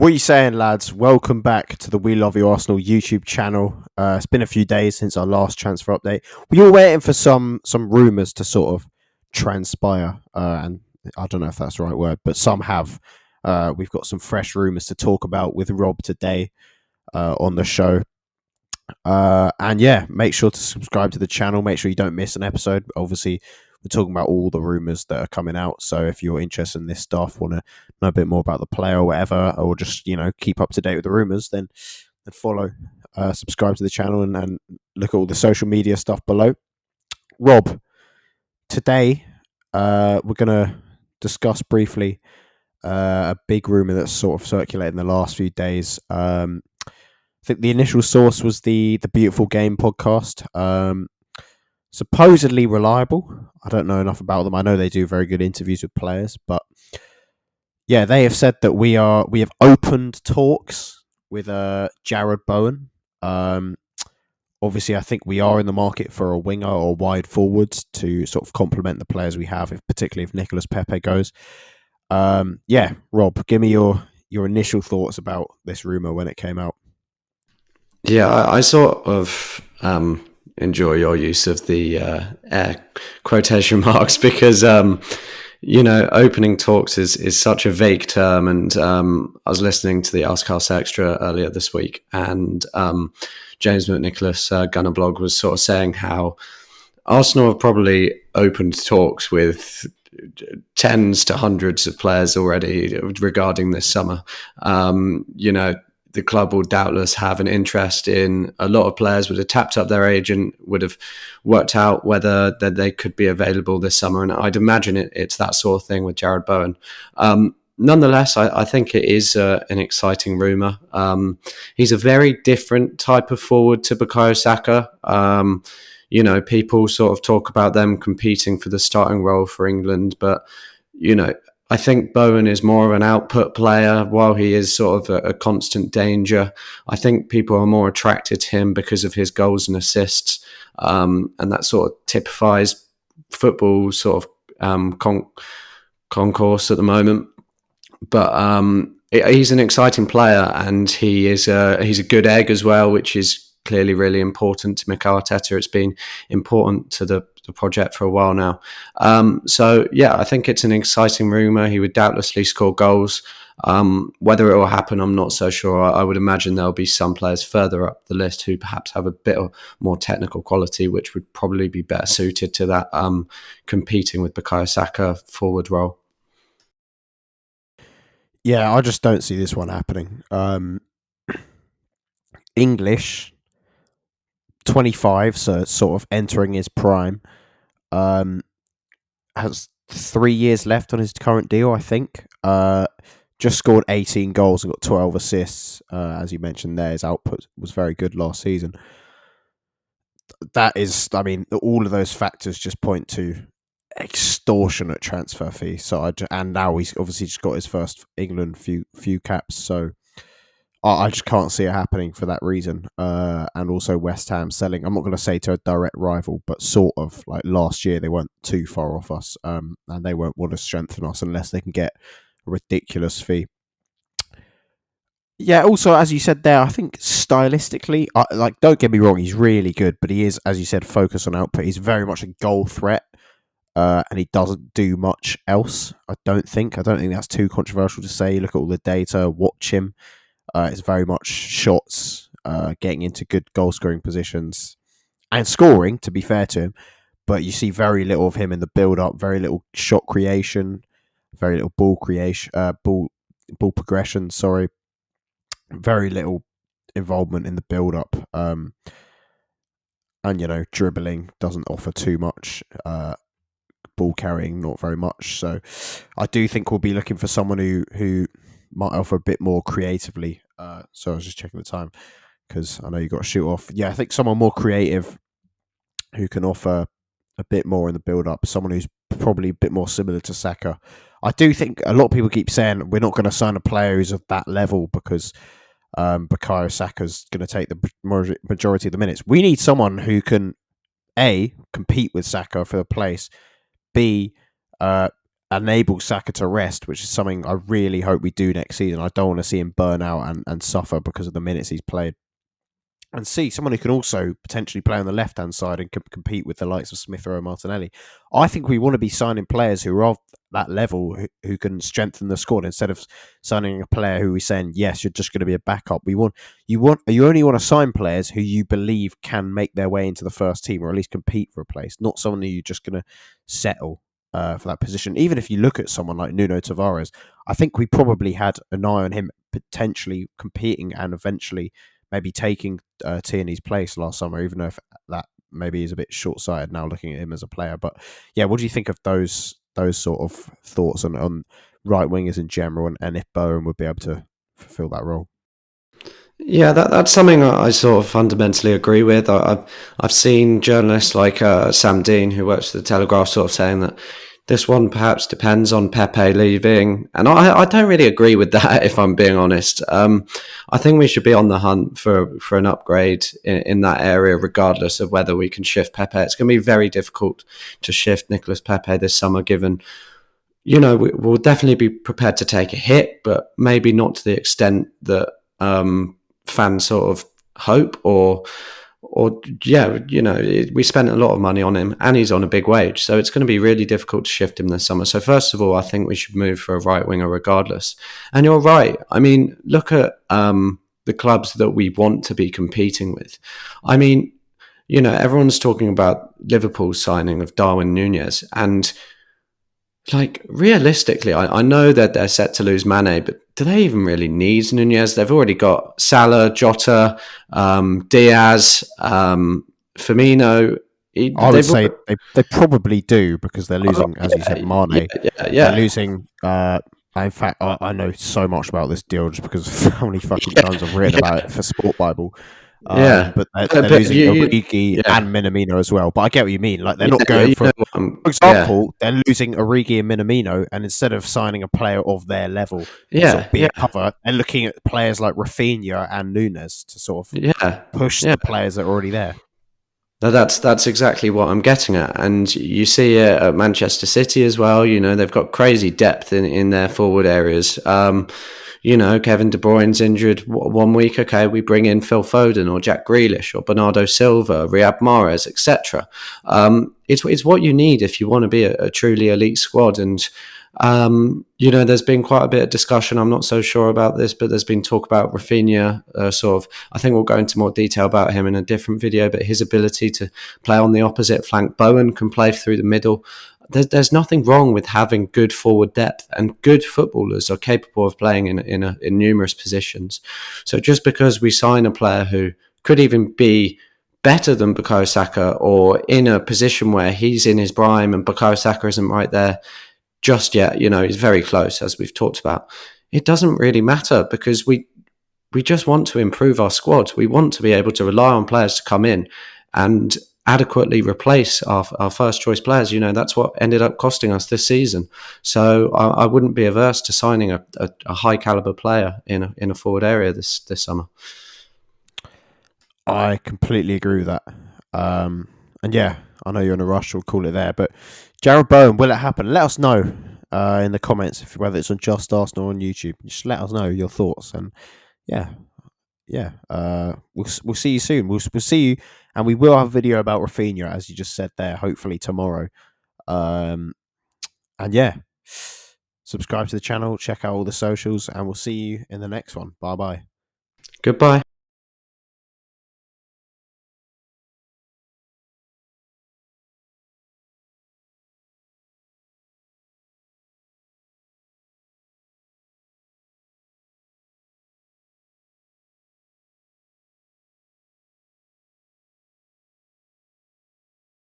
What are you saying, lads? Welcome back to the We Love You Arsenal YouTube channel. It's been a few days since our last transfer update. We were waiting for some rumours to sort of transpire, and I don't know if that's the right word, but some have. We've got some fresh rumours to talk about with Rob today on the show. And yeah, make sure to subscribe to the channel. Make sure you don't miss an episode. Obviously, we're talking about all the rumours that are coming out. So if you're interested in this stuff, want to know a bit more about the player or whatever, or just keep up to date with the rumours, then follow, subscribe to the channel, and look at all the social media stuff below. Rob, today we're gonna discuss briefly a big rumor that's sort of circulated in the last few days. I think the initial source was the Beautiful Game podcast. Supposedly reliable. I don't know enough about them. I know they do very good interviews with players, but yeah, they have said that we have opened talks with Jared Bowen. Obviously, I think we are in the market for a winger or wide forwards to sort of complement the players we have, particularly if Nicolas Pepe goes. Yeah, Rob, give me your initial thoughts about this rumor when it came out. Yeah, I sort of enjoy your use of the air quotation marks because, opening talks is such a vague term. And I was listening to the Ask Us Extra earlier this week, and James McNicholas, Gunner Blog, was sort of saying how Arsenal have probably opened talks with tens to hundreds of players already regarding this summer. The club will doubtless have an interest in a lot of players, would have tapped up their agent, would have worked out whether that they could be available this summer. And I'd imagine it's that sort of thing with Jared Bowen. Nonetheless, I think it is an exciting rumour. He's a very different type of forward to Bukayo Saka. People sort of talk about them competing for the starting role for England, but, I think Bowen is more of an output player, while he is sort of a constant danger. I think people are more attracted to him because of his goals and assists, and that sort of typifies football sort of concourse at the moment. But he's an exciting player, and he's a good egg as well, which is clearly really important to Mikel Arteta. It's been important to the project for a while now. So yeah, I think it's an exciting rumour. He would doubtlessly score goals. Whether it will happen, I'm not so sure. I would imagine there'll be some players further up the list who perhaps have a bit of more technical quality, which would probably be better suited to that competing with Bukayo Saka forward role. Yeah, I just don't see this one happening. English, 25, so sort of entering his prime, has 3 years left on his current deal, I think. Just scored 18 goals and got 12 assists. As you mentioned there, his output was very good last season. That is, I mean, all of those factors just point to extortionate transfer fee. And now he's obviously just got his first England few caps, so I just can't see it happening for that reason. And also West Ham selling, I'm not going to say to a direct rival, but sort of like last year, they weren't too far off us. And they won't want to strengthen us unless they can get a ridiculous fee. Yeah, also, as you said there, I think stylistically, don't get me wrong, he's really good, but he is, as you said, focused on output. He's very much a goal threat, and he doesn't do much else, I don't think. I don't think that's too controversial to say. Look at all the data, watch him. It's very much shots, getting into good goal-scoring positions, and scoring, to be fair to him. But you see very little of him in the build-up, very little shot creation, very little ball creation, ball progression, sorry. Very little involvement in the build-up. And, dribbling doesn't offer too much. Ball carrying, not very much. So I do think we'll be looking for someone who might offer a bit more creatively. So I was just checking the time because I know you got to shoot off. Yeah, I think someone more creative who can offer a bit more in the build-up. Someone who's probably a bit more similar to Saka. I do think a lot of people keep saying we're not going to sign a player who's of that level because Bukayo Saka's going to take the majority of the minutes. We need someone who can, A, compete with Saka for the place, B, enable Saka to rest, which is something I really hope we do next season. I don't want to see him burn out and suffer because of the minutes he's played. And see someone who can also potentially play on the left hand side and compete with the likes of Smith Rowe and Martinelli. I think we want to be signing players who are of that level who can strengthen the squad instead of signing a player who we're saying yes, you're just going to be a backup. You only want to sign players who you believe can make their way into the first team or at least compete for a place, not someone who you're just going to settle for that position. Even if you look at someone like Nuno Tavares, I think we probably had an eye on him potentially competing and eventually maybe taking Tierney's place last summer, even though that maybe is a bit short-sighted now looking at him as a player. But yeah, what do you think of those sort of thoughts on right wingers in general, and if Bowen would be able to fulfill that role? Yeah, that's something I sort of fundamentally agree with. I've seen journalists like Sam Dean, who works for the Telegraph, sort of saying that this one perhaps depends on Pepe leaving, and I don't really agree with that. If I'm being honest, I think we should be on the hunt for an upgrade in that area, regardless of whether we can shift Pepe. It's going to be very difficult to shift Nicolas Pepe this summer, given we'll definitely be prepared to take a hit, but maybe not to the extent that fans sort of hope we spent a lot of money on him and he's on a big wage, so it's going to be really difficult to shift him this summer. So first of all, I think we should move for a right winger regardless. And you're right, I mean, look at the clubs that we want to be competing with. I mean, everyone's talking about Liverpool's signing of Darwin Nunez, and like, realistically, I know that they're set to lose Mane, but do they even really need Nunez? They've already got Salah, Jota, Diaz, Firmino. I would say they probably do, because they're losing, as you said, Mane. Yeah. They're losing. In fact, I know so much about this deal just because of how many fucking times I've written about it for Sport Bible. But they're losing Origi and Minamino as well. But I get what you mean. Like, they're not going for example, they're losing Origi and Minamino, and instead of signing a player of their level, sort of be a cover, they're looking at players like Rafinha and Nunes to sort of push the players that are already there. No, that's exactly what I'm getting at, and you see it at Manchester City as well. They've got crazy depth in their forward areas. Kevin De Bruyne's injured 1 week. Okay, we bring in Phil Foden or Jack Grealish or Bernardo Silva, Riyad Mahrez, etc. It's what you need if you want to be a truly elite squad. And there's been quite a bit of discussion. I'm not so sure about this, but there's been talk about Rafinha. I think we'll go into more detail about him in a different video. But his ability to play on the opposite flank, Bowen can play through the middle. There's nothing wrong with having good forward depth, and good footballers are capable of playing in numerous positions. So just because we sign a player who could even be better than Bukayo Saka, or in a position where he's in his prime and Bukayo Saka isn't right there just yet, he's very close, as we've talked about, it doesn't really matter, because we just want to improve our squad. We want to be able to rely on players to come in and adequately replace our first choice players. That's what ended up costing us this season. So I wouldn't be averse to signing a high caliber player in a forward area this summer. I completely agree with that. And yeah, I know you're in a rush. We'll call it there. But Jarrod Bowen, will it happen? Let us know in the comments, whether it's on Just Arsenal or on YouTube. Just let us know your thoughts. And yeah, we'll see you soon. We'll see you, and we will have a video about Rafinha, as you just said there, hopefully tomorrow. And yeah, subscribe to the channel, check out all the socials, and we'll see you in the next one. Bye bye. Goodbye.